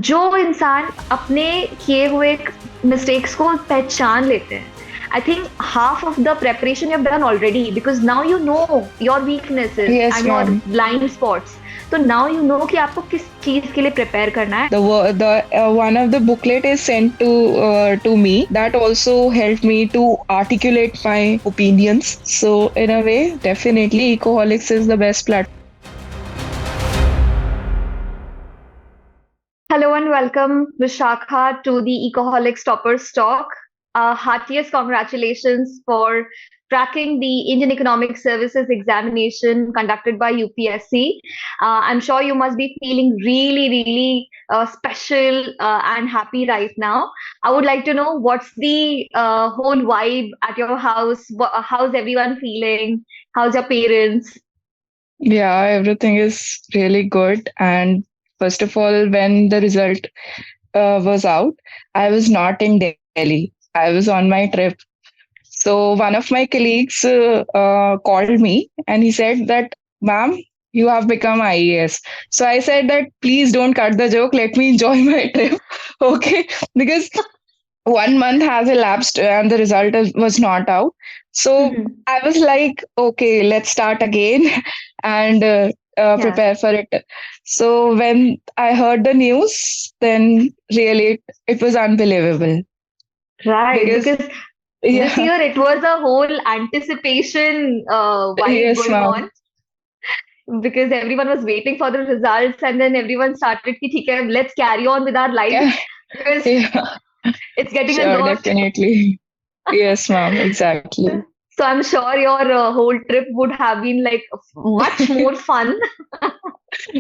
जो इंसान अपने किए हुए मिस्टेक्स को पहचान लेते हैं, I think half of the preparation you've done already, because now you know your weaknesses Yes, and your ma'am. blind spots. तो now you know कि आपको किस चीज के लिए prepare करना है. The one of the booklet is sent to me. That also helped me to articulate my opinions. So in a way, definitely Ecoholics is the best platform. Hello and welcome, Vishakha, to the Ecoholics Toppers Talk. Heartiest congratulations for cracking the Indian Economic Services examination conducted by UPSC. I'm sure you must be feeling really special and happy right now. I would like to know what's the whole vibe at your house? How's everyone feeling? How's your parents? Yeah, everything is really good. And first of all, when the result was out, I was not in Delhi. I was on my trip. So one of my colleagues called me and he said that, ma'am, you have become IES. So I said that, please don't cut the joke. Let me enjoy my trip. Okay. Because 1 month has elapsed and the result was not out. So Mhm. I was like, okay, let's start again and Yeah, prepare for it. So when I heard the news, then really it was unbelievable right. because, Because this yeah, year it was a whole anticipation vibe yes, going ma'am. on, because everyone was waiting for the results, and then everyone started ki, "ठीक है, let's carry on with our lives Yeah, because yeah, it's getting a sure, lot." definitely. Yes, ma'am, exactly. So I'm sure your whole trip would have been like much more fun.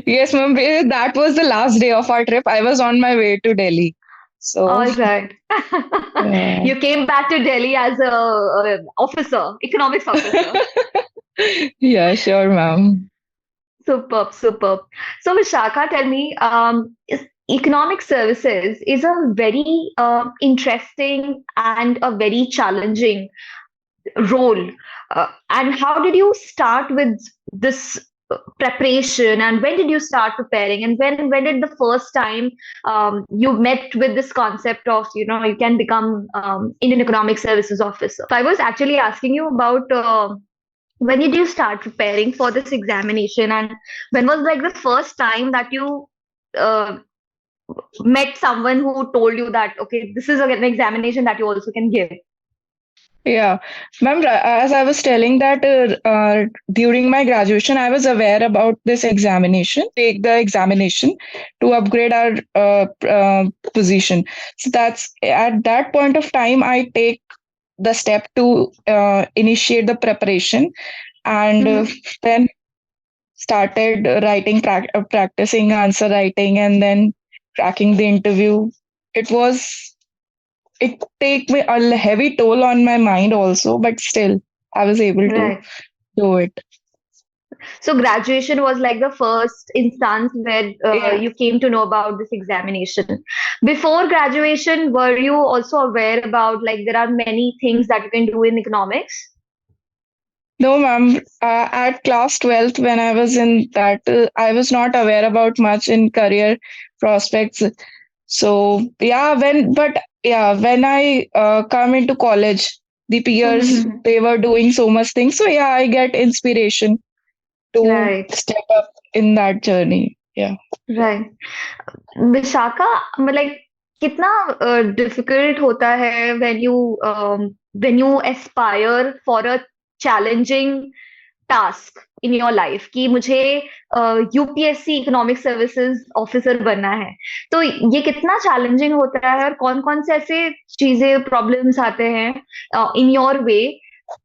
Yes, ma'am, that was the last day of our trip. I was on my way to Delhi. So, All right. yeah. You came back to Delhi as a officer, economics officer. Yeah, sure, ma'am. Superb, superb. So, Vishakha, tell me, economic services is a very interesting and a very challenging role. And how did you start with this preparation? And when did you start preparing? And when did the first time you met with this concept of, you can become Indian Economic Services officer? So I was actually asking you about. When did you start preparing for this examination, and when was like the first time that you uh, met someone who told you that, okay, this is an examination that you also can give? Yeah, ma'am, as I was telling that during my graduation, I was aware about this examination, take the examination to upgrade our position. So that's at that point of time, I take the step to initiate the preparation and Mm-hmm. then started writing, practicing answer writing, and then cracking the interview. It was it take me a heavy toll on my mind also, but still I was able to Right. do it. So graduation was like the first instance where Yeah. you came to know about this examination. Before graduation, were you also aware about, like, there are many things that you can do in economics? No, ma'am. At class 12th, when I was in that, I was not aware about much in career prospects. So when I come into college, the peers they were doing so much things. So yeah, I get inspiration to Right. step up in that journey. Yeah. Right. Vishakha, मतलब कितना difficult होता है when you aspire for a challenging task in your life कि मुझे UPSC economic services officer बनना है, तो ये कितना चैलेंजिंग होता है और कौन कौन से ऐसे चीजें प्रॉब्लम्स आते हैं इन योर वे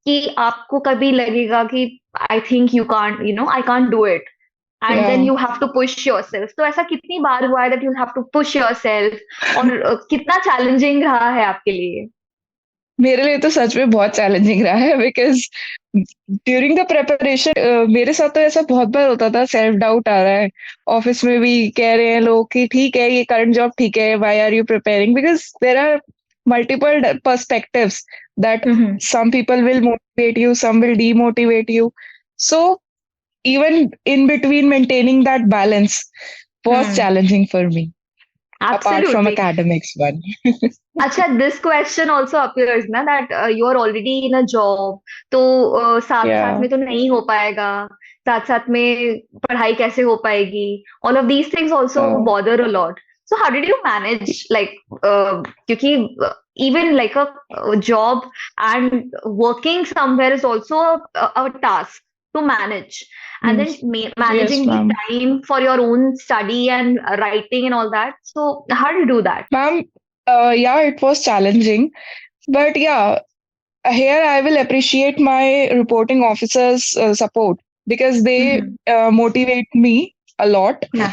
कि आपको कभी लगेगा कि I think you can't, I can't do it, and then Yeah. You have to push yourself? तो ऐसा कितनी बार हुआ है that you have to push yourself, और कितना चैलेंजिंग रहा है आपके लिए? मेरे लिए तो सच में बहुत चैलेंजिंग रहा है बिकॉज ड्यूरिंग द प्रिपरेशन मेरे साथ तो ऐसा बहुत बार होता था, सेल्फ डाउट आ रहा है, ऑफिस में भी कह रहे हैं लोग कि ठीक है ये करंट जॉब ठीक है, why are you preparing, because there are multiple perspectives that some people will motivate you, some will demotivate you. So even in between maintaining that balance was challenging for me. apart from Absolutely. academics one. अच्छा, this question also appears ना that you are already in a job, तो साथ साथ Yeah. में तो नहीं हो पाएगा, साथ साथ में पढ़ाई कैसे हो पाएगी? All of these things also uh, bother a lot. So how did you manage, like, क्योंकि even like a job and working somewhere is also a task to manage, and then yes, yes, managing the ma'am. time for your own study and writing and all that. So how do you do that? Ma'am, yeah, it was challenging, but yeah, here I will appreciate my reporting officers' support because they Mm-hmm. motivate me a lot. Yeah.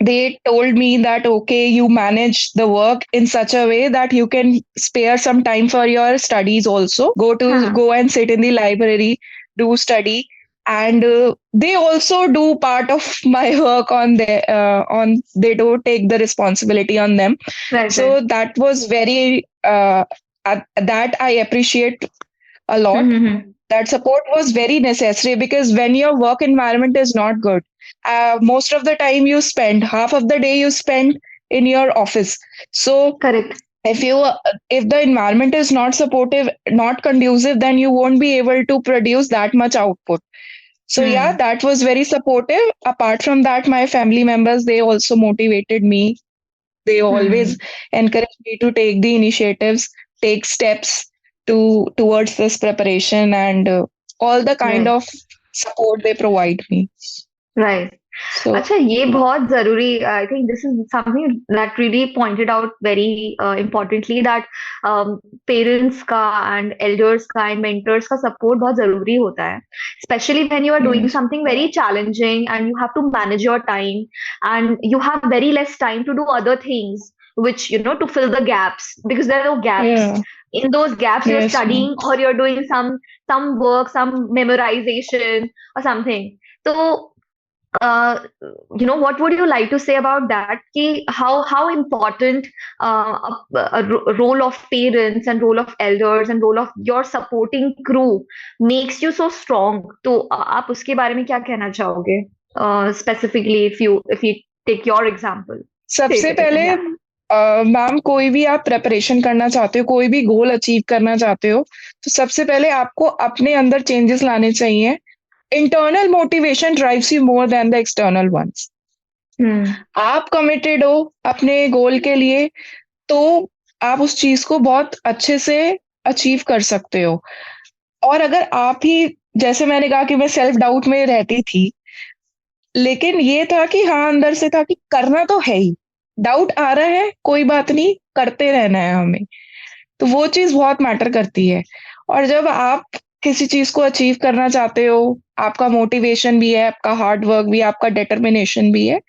They told me that okay, you manage the work in such a way that you can spare some time for your studies also. Huh. Go and sit in the library, do study, and they also do part of my work on their on. They do take the responsibility on them, Right, right. so that was very that I appreciate a lot. Mm-hmm. That support was very necessary because when your work environment is not good, most of the time you spend half of the day you spend in your office. So Correct. if you if the environment is not supportive, not conducive, then you won't be able to produce that much output. So yeah, Hmm. that was very supportive. Apart from that, my family members, they also motivated me. They always Hmm. encourage me to take the initiatives, take steps towards this preparation, and all the kind Right. of support they provide me. Right. So अच्छा, ये बहुत जरूरी, I think this is something that really pointed out very importantly, that parents का and elders का and mentors का support बहुत जरूरी होता है, specially when you are doing yes, something very challenging and you have to manage your time and you have very less time to do other things, which, to fill the gaps, because there are no gaps. yeah, In those gaps you're yes, ma'am. studying or you're doing some work, some memorization or something. So uh, what would you like to say about that? Ki how important role of parents and role of elders and role of your supporting crew makes you so strong? तो आप उसके बारे में क्या कहना चाहोगे? Specifically, if you take your example. Say सबसे it again, पहले yeah. मैम, कोई भी आप प्रेपरेशन करना चाहते हो, कोई भी गोल अचीव करना चाहते हो, तो सबसे पहले आपको अपने अंदर चेंजेस लाने चाहिए. Internal motivation drives you more than the external ones. Hmm. आप कमिटेड हो अपने गोल के लिए, तो आप उस चीज को बहुत अच्छे से अचीव कर सकते हो. और अगर आप ही, जैसे मैंने कहा कि मैं सेल्फ डाउट में रहती थी, लेकिन ये था कि हाँ, अंदर से था कि करना तो है ही. डाउट आ रहा है, कोई बात नहीं, करते रहना है हमें. तो वो चीज बहुत मैटर करती है. और जब आप किसी चीज को अचीव करना चाहते हो, आपका मोटिवेशन भी है, आपका हार्ड वर्क भी है, आपका डिटर्मिनेशन भी है,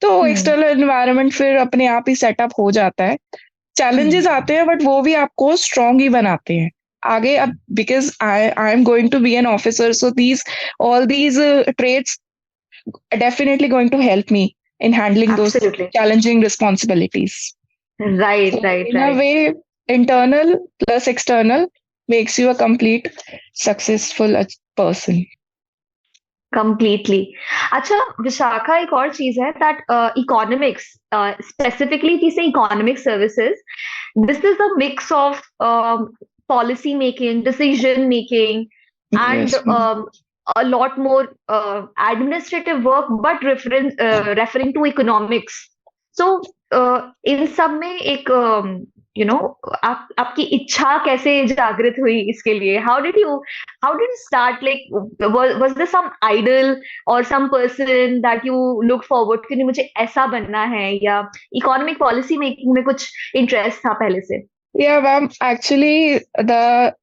तो Hmm. एक्सटर्नल एनवायरनमेंट फिर अपने आप ही सेटअप हो जाता है. Challenges Hmm. आते हैं, बट वो भी आपको स्ट्रांग ही बनाते हैं आगे. अब because I am going to be an officer, so these all these trades definitely going to help me in handling those Absolutely. challenging responsibilities. Right, So, right, in a right. way, internal plus external makes you a complete successful person. Completely. अच्छा, विशाखा, एक और चीज है that economics, specifically if you say economic services, this is a mix of policy making, decision making, and Yes, ma'am. a lot more administrative work, but referring to economics. So इन सब में एक आपकी इच्छा कैसे जागृत हुई इसके लिए? How did you start? Like, was there some idol or some person that you looked forward कि नहीं, मुझे ऐसा बनना है, या इकोनॉमिक पॉलिसी मेकिंग में कुछ इंटरेस्ट था पहले से? Yeah, ma'am. Actually, the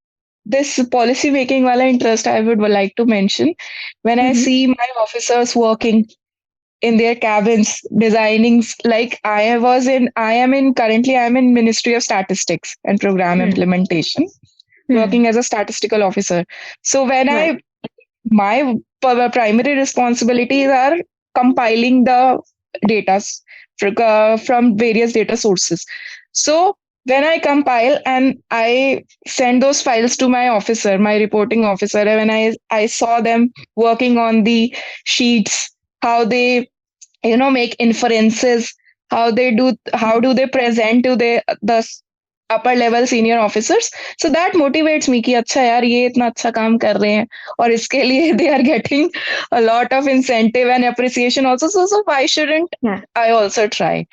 this policy making wala interest I would like to mention when I hmm. see my officers working in their cabins designing, like I am in currently I am in Ministry of Statistics and Program hmm. Implementation, hmm. working as a statistical officer. So when Right. I my primary responsibilities are compiling the data from various data sources. So when I compile and I send those files to my officer, my reporting officer, and when I saw them working on the sheets, how they make inferences, how do they present to the upper level senior officers. So that motivates me कि अच्छा यार ये इतना अच्छा काम कर रहे हैं और इसके लिए they are getting a lot of incentive and appreciation also. So why shouldn't Yeah. I also try?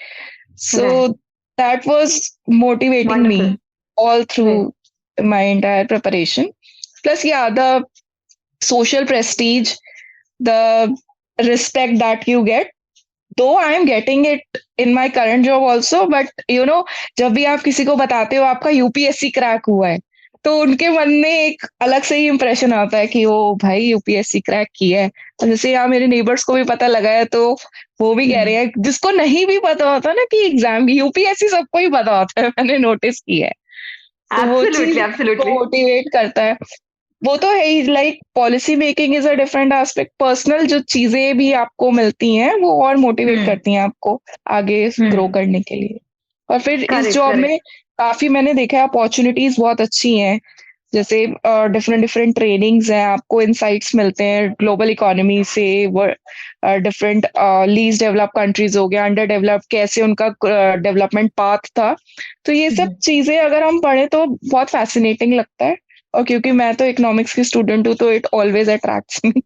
So Right. that was motivating me Wonderful. all Right. through my entire preparation. Plus, yeah, the social prestige, the respect that you get, though I am getting it in my current job also, but जब भी आप किसी को बताते हो आपका UPSC crack हुआ है, तो उनके मन में एक अलग से ही इंप्रेशन आता है कि ओ भाई यूपीएससी क्रैक किया है। और जैसे यहाँ मेरे नेबर्स को भी पता लगा है, तो वो भी कह रहे हैं, जिसको नहीं भी पता होता ना कि एग्जाम यूपीएससी सबको ही पता होता है, मैंने नोटिस किया है। तो वो चीज Absolutely, आपको absolutely. मोटिवेट करता है। वो तो है ही, like policy making is a different aspect, personal जो चीजें भी आपको मिलती हैं वो और मोटिवेट Hmm. करती हैं आपको आगे ग्रो Hmm. करने के लिए। और फिर इस Correct, जॉब correct. में काफी मैंने देखा है अपॉर्चुनिटीज बहुत अच्छी हैं। जैसे डिफरेंट डिफरेंट ट्रेनिंग्स हैं, आपको इनसाइट्स मिलते हैं ग्लोबल इकोनॉमी से, डिफरेंट लीस्ट डेवलप कंट्रीज हो गया, अंडर डेवलप कैसे उनका डेवलपमेंट पाथ था। तो ये सब चीजें अगर हम पढ़े तो बहुत फैसिनेटिंग लगता है। और क्योंकि मैं तो इकोनॉमिक्स की स्टूडेंट हूँ तो it always attracts me.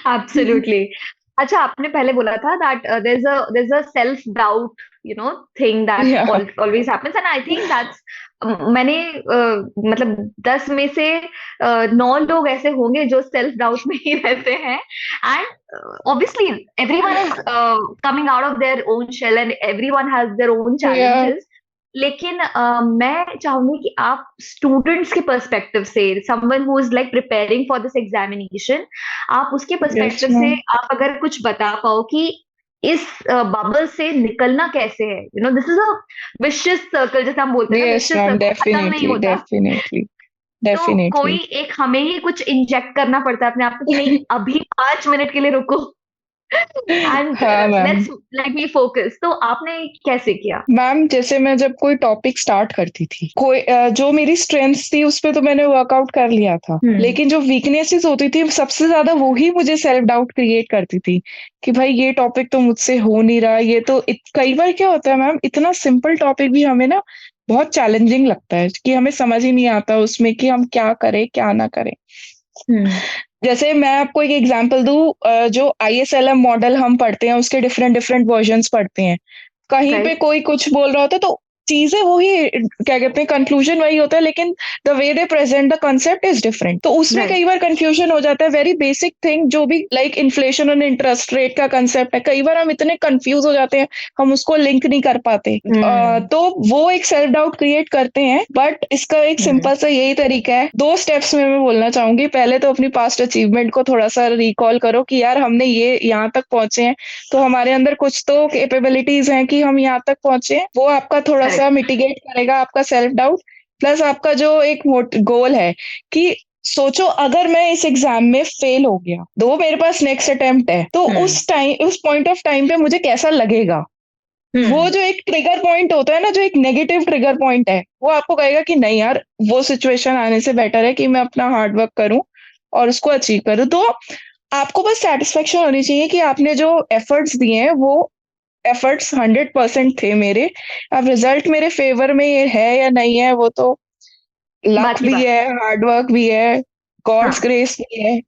Absolutely. अच्छा, आपने पहले बोला था that there's a self doubt, thing that या always happens, and I think that's मैंने मतलब 10 में से 9 लोग ऐसे होंगे जो सेल्फ डाउट में ही रहते हैं, and obviously everyone is coming out of their own shell and everyone has their own या challenges. लेकिन मैं चाहूंगी कि आप स्टूडेंट्स के पर्सपेक्टिव से, someone who is like preparing for this examination, आप उसके यस पर्सपेक्टिव से मैम। आप अगर कुछ बता पाओ कि इस बबल से निकलना कैसे है, this is a vicious circle, जैसे हम बोलते हैं ना, यस विशियस मैम, सर्कल खत्म नहीं डेफिनेटली होता। डेफिनेटली तो कोई डेफिनेटली। एक हमें ही कुछ इंजेक्ट करना पड़ता है अपने आप को कि नहीं, अभी 5 मिनट के लिए रुको एंड हाँ ma'am. Let's let me focus. तो आपने कैसे किया? मैम जैसे मैं जब कोई टॉपिक स्टार्ट करती थी, कोई जो मेरी स्ट्रेंथ्स थी उस पे तो मैंने वर्कआउट कर लिया था, हम्म। लेकिन जो वीकनेसेस होती थी सबसे ज्यादा वो ही मुझे सेल्फ डाउट क्रिएट करती थी कि भाई ये टॉपिक तो मुझसे हो नहीं रहा। ये तो कई बार क्या होता है मैम, इतना सिंपल टॉपिक भी हमें ना बहुत चैलेंजिंग लगता है कि हमें समझ ही नहीं आता उसमें कि हम क्या करें क्या ना करें। हम्म। जैसे मैं आपको एक एग्जांपल दूं, जो आईएसएलएम मॉडल हम पढ़ते हैं उसके डिफरेंट डिफरेंट वर्जन्स पढ़ते हैं, कहीं पे राइट। कोई कुछ बोल रहा होता है तो चीजें वही, क्या कहते हैं, कंक्लूजन वही होता है, लेकिन the way they present the concept is different. तो उसमें राइट। कई बार कंफ्यूजन हो जाता है। वेरी बेसिक थिंग जो भी लाइक इन्फ्लेशन और इंटरेस्ट रेट का कंसेप्ट है, कई बार हम इतने कंफ्यूज हो जाते हैं हम उसको लिंक नहीं कर पाते। हम्म। तो वो एक सेल्फ डाउट क्रिएट करते हैं, बट इसका एक हम्म। सिंपल सा यही तरीका है। 2 स्टेप्स में मैं बोलना चाहूंगी। पहले तो अपनी पास्ट अचीवमेंट को थोड़ा सा रिकॉल करो कि यार हमने ये यहाँ तक पहुंचे हैं, तो हमारे अंदर कुछ तो कैपेबिलिटीज हैं कि हम यहाँ तक पहुंचे हैं। वो आपका थोड़ा सा करेक्ट। मिटिगेट करेगा आपका सेल्फ डाउट। प्लस आपका जो एक गोल है कि सोचो अगर मैं इस एग्जाम में फेल हो गया, तो मेरे पास नेक्स्ट अटेम्प्ट है, तो हम्म। उस टाइम उस पॉइंट ऑफ टाइम पे मुझे कैसा लगेगा। वो हम्म। जो एक ट्रिगर पॉइंट होता है ना, जो एक नेगेटिव ट्रिगर पॉइंट है, वो आपको कहेगा कि नहीं यार, वो सिचुएशन आने से बेटर है कि मैं अपना हार्ड वर्क करूं और उसको अचीव करूं। तो आपको बस सेटिस्फेक्शन होनी चाहिए कि आपने जो एफर्ट्स दिए हैं वो एफर्ट्स 100% थे मेरे। अब रिजल्ट मेरे फेवर में ये है या नहीं है, वो तो लक बात की भी बात। है, हार्ड वर्क भी है, गॉड्स हाँ। ग्रेस भी है।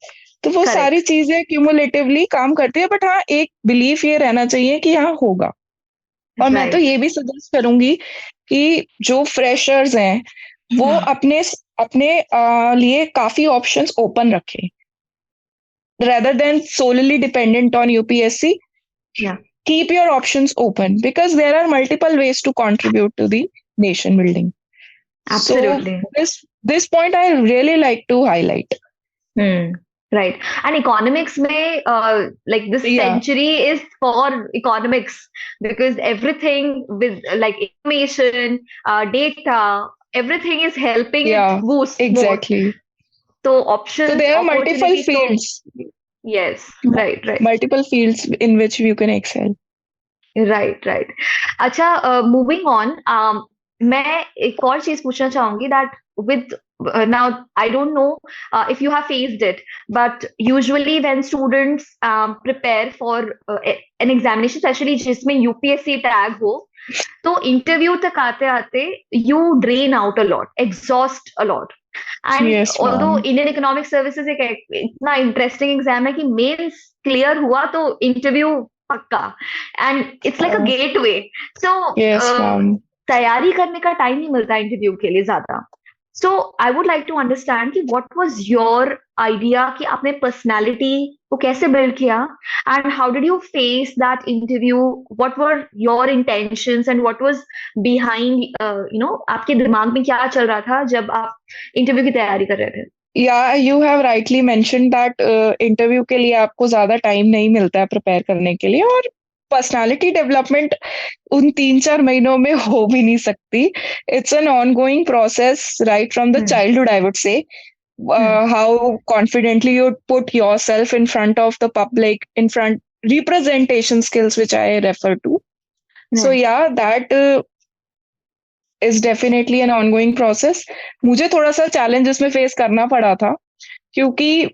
तो वो सारी करेक्ट। चीजें क्यूमुलेटिवली काम करती है। बट हाँ, एक बिलीफ ये रहना चाहिए कि हाँ होगा। और मैं तो राइट। ये भी सजेस्ट करूंगी कि जो फ्रेशर्स हैं वो अपने अपने लिए काफी ऑप्शंस ओपन रखें, rather than solely dependent on UPSC. या। Keep your options open because there are multiple ways to contribute to the nation building. So absolutely. this point I really like to highlight. Right. And economics में like this Yeah, century is for economics, because everything with like information, data, everything is helping it yeah, boost more. exactly. तो So options, there are multiple opportunities तो, fields, yes, right, right, multiple fields in which you can excel. Right, right. अच्छा, moving on, मैं एक और चीज पूछना चाहूंगी that with now I don't know if you have faced it, but usually when students prepare for an examination, especially जिसमें UPSC tag हो, तो इंटरव्यू तक आते आते you drain out a lot, exhaust a lot. And Yes, although ma'am. Indian economic services एक इतना interesting exam है कि मेंस क्लियर हुआ तो इंटरव्यू पक्का, and it's like a Uh, gateway. So yes, ma'am. तैयारी करने का टाइम नहीं मिलता इंटरव्यू के लिए ज्यादा. So I would like to understand कि व्हाट वाज योर आइडिया, कि आपने पर्सनालिटी को कैसे बिल्ड किया, and how did you face that interview, what were your intentions and what was behind, आपके दिमाग में क्या चल रहा था जब आप इंटरव्यू की तैयारी कर रहे थे. Yeah, you have rightly mentioned that interview के लिए आपको ज्यादा टाइम नहीं मिलता है प्रिपेयर करने के लिए, और पर्सनालिटी डेवलपमेंट उन 3-4 महीनों में हो भी नहीं सकती. It's an on going process right from the childhood, I would say. How confidently you put yourself in front of the public, in front representation skills, which I refer to. So yeah, that is definitely an ongoing process. मुझे थोड़ा सा challenge इसमें face करना पड़ा था, क्योंकि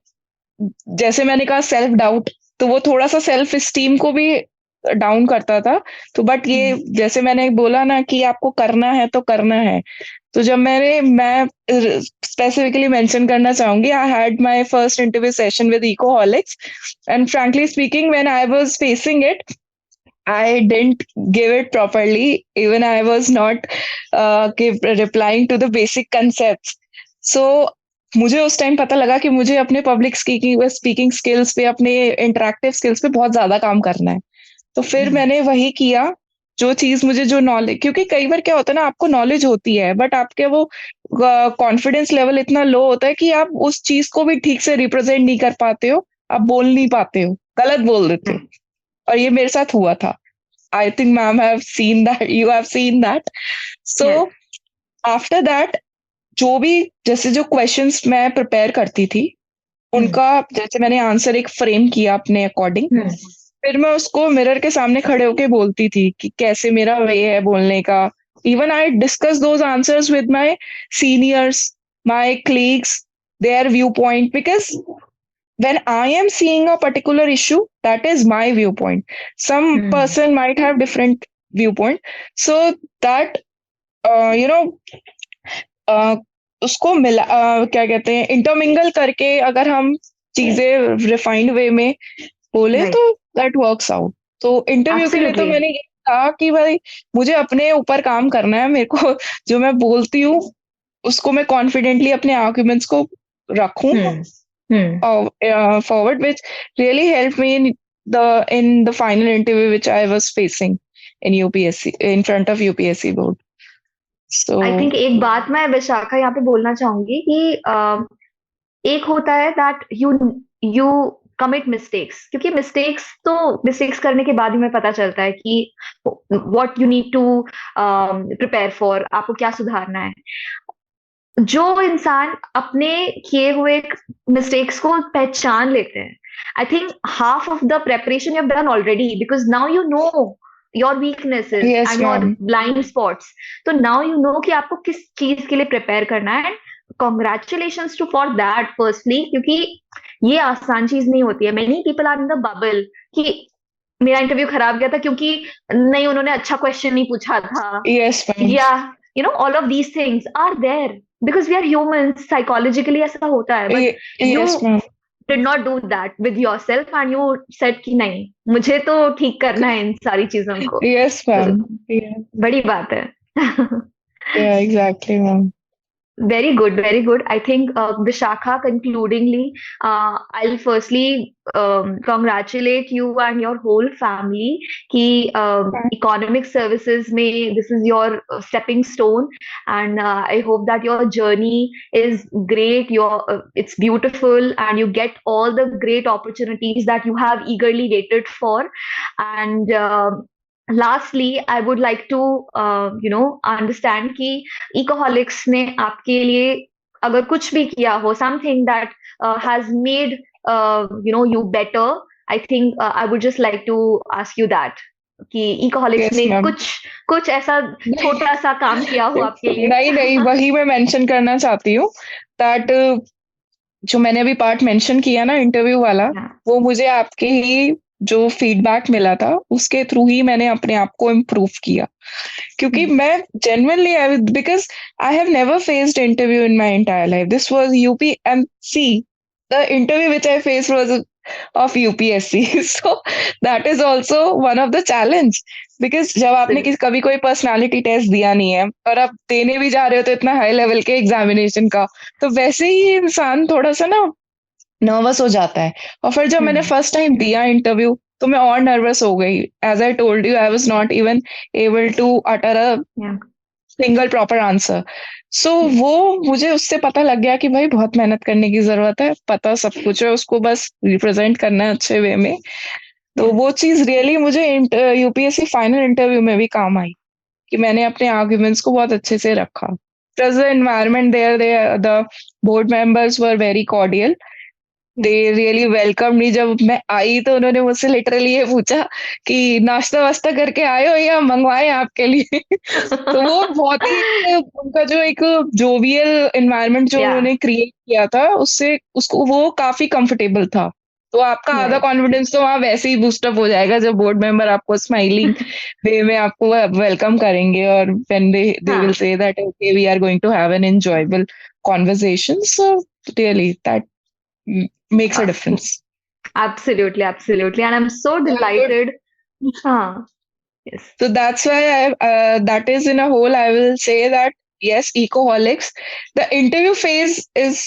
जैसे मैंने कहा सेल्फ डाउट, तो वो थोड़ा सा सेल्फ स्टीम को भी डाउन करता था. तो बट ये जैसे मैंने बोला ना कि आपको करना है तो करना है. तो जब मैं स्पेसिफिकली मेंशन करना चाहूंगी, I had my first interview session with Ecoholics, and frankly speaking when I was facing it, I didn't give it properly. Even I was not replying to the basic concepts. So मुझे उस time पता लगा कि मुझे अपने public speaking skills पे, अपने interactive skills पे बहुत ज्यादा काम करना है. तो फिर मैंने वही किया, जो चीज मुझे, जो नॉलेज, क्योंकि कई बार क्या होता है ना, आपको नॉलेज होती है बट आपके वो कॉन्फिडेंस लेवल इतना लो होता है कि आप उस चीज को भी ठीक से रिप्रेजेंट नहीं कर पाते हो, आप बोल नहीं पाते हो, गलत बोल देते हो. और ये मेरे साथ हुआ था. I think ma'am have seen that, you have seen that. So after that, जो भी जैसे जो क्वेश्चंस मैं प्रिपेयर करती थी, उनका जैसे मैंने आंसर एक फ्रेम किया अपने अकॉर्डिंग, फिर मैं उसको मिरर के सामने खड़े होके बोलती थी कि कैसे मेरा वे है बोलने का. Even I discuss those answers with my seniors, my colleagues, their viewpoint, because when I am seeing a particular issue, that is my viewpoint. Some person might have different viewpoint. So that, उसको मिला, क्या कहते हैं, intermingle करके अगर हम चीजें refined वे में बोले तो that works out. तो इंटरव्यू के लिए तो मैंने ये कहा कि भाई मुझे अपने ऊपर काम करना है, मेरे को जो मैं बोलती हूँ उसको मैं कॉन्फिडेंटली अपने आर्ग्यूमेंट्स को रखूं forward, which really helped me in the final interview which I was facing in UPSC, in front of UPSC board. So I think एक बात मैं विशाखा यहाँ पे बोलना चाहूंगी कि एक होता है that you commit mistakes, क्योंकि मिस्टेक्स करने के बाद ही हमें पता चलता है कि what you need to prepare for, आपको क्या सुधारना है. जो इंसान अपने किए हुए मिस्टेक्स को पहचान लेते हैं, I think half of the preparation you have done already, because now you know your weaknesses and your blind spots. तो नाउ यू नो कि आपको किस चीज के लिए प्रिपेयर करना है. Congratulations to for that firstly, क्योंकि ये आसान चीज नहीं होती है. Many people are in the bubble कि मेरा इंटरव्यू खराब गया था क्योंकि नहीं, उन्होंने अच्छा क्वेश्चन नहीं पूछा था, या all of these things are there because we are humans, psychologically ऐसा होता है. But you did not do that with yourself and you said कि नहीं, मुझे तो ठीक करना है इन सारी चीजों को. Yes, ma'am. बड़ी बात है. Yeah, exactly, ma'am. Very good, very good. I think Vishakha, concludingly, I'll firstly congratulate you and your whole family कि economic services में this is your stepping stone, and I hope that your journey is great. It's beautiful, and you get all the great opportunities that you have eagerly waited for. And lastly, I would like to understand कि Ecoholics ने आपके लिए अगर कुछ भी किया हो, something that has made you better, I think I would just like to ask you that कि Ecoholics ने कुछ ऐसा छोटा सा काम किया हो आपके लिए. नहीं, वही मैं मेंशन करना चाहती हूँ. दैट जो मैंने अभी पार्ट मेंशन किया ना इंटरव्यू वाला, Yeah. वो मुझे आपके ही जो फीडबैक मिला था उसके थ्रू ही मैंने अपने आप को इम्प्रूव किया, क्योंकि Hmm. मैं genuinely because I have never faced interview in my entire life. This was UPMC. The interview which I faced was of UPSC. So that is also one of the challenge. Because जब आपने Absolutely. कभी कोई personality test दिया नहीं है और आप देने भी जा रहे हो तो इतना हाई लेवल के एग्जामिनेशन का, तो वैसे ही इंसान थोड़ा सा ना नर्वस हो जाता है। और फिर जब मैंने Hmm. फर्स्ट टाइम दिया इंटरव्यू तो मैं और नर्वस हो गई। As I told you, I was not even able to utter a Yeah. Single proper answer. So Yes. वो मुझे उससे पता लग गया कि भाई बहुत मेहनत करने की जरूरत है, पता सब कुछ है, उसको बस रिप्रेजेंट करना है अच्छे वे में। तो Yes. वो चीज रियली मुझे यूपीएससी फाइनल इंटरव्यू में भी काम आई कि मैंने अपने आर्ग्यूमेंट्स को बहुत अच्छे से रखा। The environment there, the board members were very cordial. They Yes. Really welcome me. जब मैं आई तो उन्होंने मुझसे लिटरली ये पूछा कि नाश्ता वास्ता करके आए हो या मंगवाए आपके लिए। तो वो बहुत ही उनका जो एक जोवियल एनवायरनमेंट जो Yeah. उन्होंने क्रिएट किया था उससे उसको वो काफी कंफर्टेबल था। तो आपका आधा Right. कॉन्फिडेंस तो वहाँ वैसे ही बूस्टअप हो जाएगा जब बोर्ड मेंबर आपको स्माइलिंग वे में आपको वेलकम करेंगे और व्हेन दे विल हाँ. Say that okay we are going to have an enjoyable conversation. So really that makes a Uh, difference. Absolutely, absolutely. And I'm so So I would, delighted. Huh. Yes. so that's why that is in a whole, I will say that yes, Ecoholics. The interview phase is,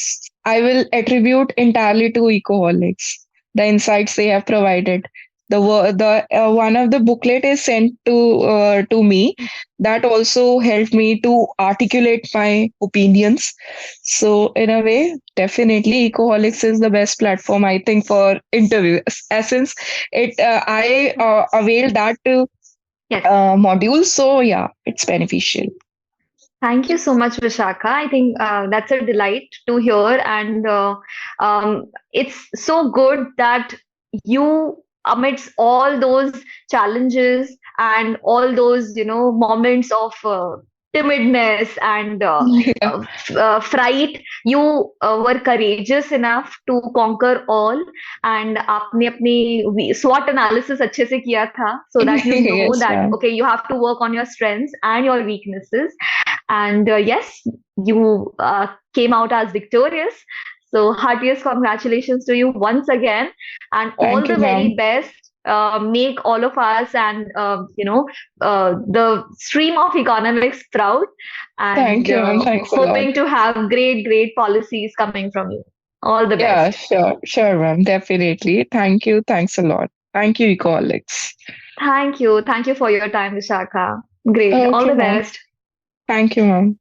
I will attribute entirely to Ecoholics. The insights they have provided. The one of the booklet is sent to me. That also helped me to articulate my opinions. So in a way, definitely Ecoholics is the best platform I think for interview. Since it I availed that Yes. module. So yeah, it's beneficial. Thank you so much, Vishakha. I think that's a delight to hear, and it's so good that you, amidst all those challenges and all those, moments of timidness and Yeah, fright, you were courageous enough to conquer all, and आपने अपनी SWOT analysis अच्छे से किया था, so that you know yes, that ma'am. okay, you have to work on your strengths and your weaknesses. And yes, you came out as victorious. So, heartiest congratulations to you once again, and all Thank you, the ma'am. very best. Make all of us and the stream of economics proud, Thank and you, ma'am. Thanks a lot. hoping to have great, great policies coming from you. All the Yeah, best. sure, sure, ma'am. Definitely. Thank you. Thanks a lot. Thank you, Ecoholics. Thank you. Thank you for your time, Vishakha. Great. All Okay, the ma'am. best. Thank you, ma'am.